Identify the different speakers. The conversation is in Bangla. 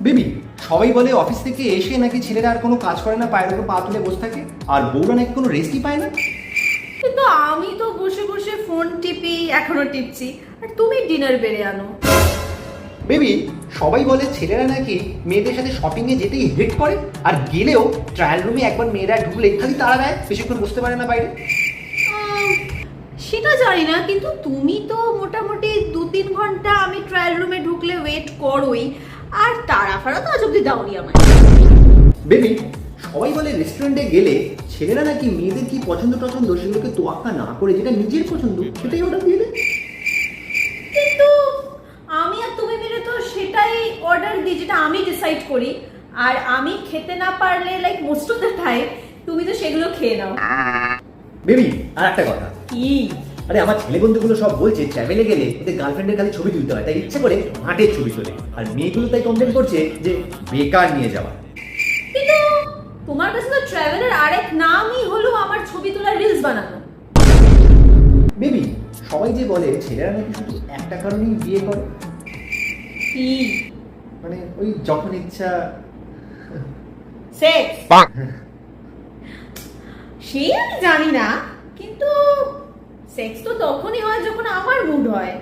Speaker 1: বেবি, সবাই বলে অফিস থেকে এসে নাকি ছেলেরা আর কোনো কাজ করে না, পায়ের উপর পা তুলে বসে থাকে, আর বউরা নাকি কোনো রেস্টই পায় না।
Speaker 2: কিন্তু আমি তো বসে বসে ফোন টিপি, এখনো টিপছি, আর তুমি ডিনার বেড়ে আনো।
Speaker 1: বেবি, সবাই বলে ছেলেরা নাকি মেয়েদের সাথে শপিং এ যেতেই হেট করে, আর গেলেও ট্রায়াল রুমে একবার মেয়েরা ঢুকলে খালি তাড়া দেয়, বেশিক্ষণ বসতে পারে না বাইরে।
Speaker 2: সেটা জানি না, কিন্তু তুমি তো মোটামুটি 2-3 ঘন্টা আমি ট্রায়াল রুমে ঢুকলে ওয়েট করোই, আর তাড়া ফাড়া তো আজ অব্দি দাওনি আমায়।
Speaker 1: বেবি, সবাই বলে রেস্টুরেন্টে গেলে ছেলেরা নাকি মেয়েদের কি পছন্দ টছন্দ সেগুলোকে তোয়াক্কা না করে যেটা নিজের পছন্দ সেটাই অর্ডার দিয়ে দেয়।
Speaker 2: কিন্তু আমি আর তুমি মিলে তো সেটাই অর্ডার দিই যেটা আমি ডিসাইড করি, আর আমি খেতে না পারলে like most of the time তুমি তো সেগুলো খেয়ে নাও।
Speaker 1: বেবি, আর একটা কথা,
Speaker 2: কি?
Speaker 1: আরে আমার ছেলে বন্ধুগুলো সব বলছে ট্রাভেলে গেলে ওদের গার্লফ্রেন্ডের খালি ছবি তুলতে হয়, তাই ইচ্ছে করে মাঠের ছবি তোলে, আর মেয়েগুলো তাই কমপ্লেন করছে যে বেকার নিয়ে যাওয়া।
Speaker 2: কিন্তু তোমার কাছে তো ট্রাভেলের আরেক নামই হলো আমার ছবি তোলার রিলস বানানো।
Speaker 1: বেবি, সবাই যে বলে ছেলেরা নাকি শুধু একটা কারণেই বিয়ে করে,
Speaker 2: কি?
Speaker 1: মানে ওই যখন ইচ্ছা।
Speaker 2: সেক্স? সেই আমি জানি না, কিন্তু সেক্স তো তখনই হয় যখন আমার মুড হয়।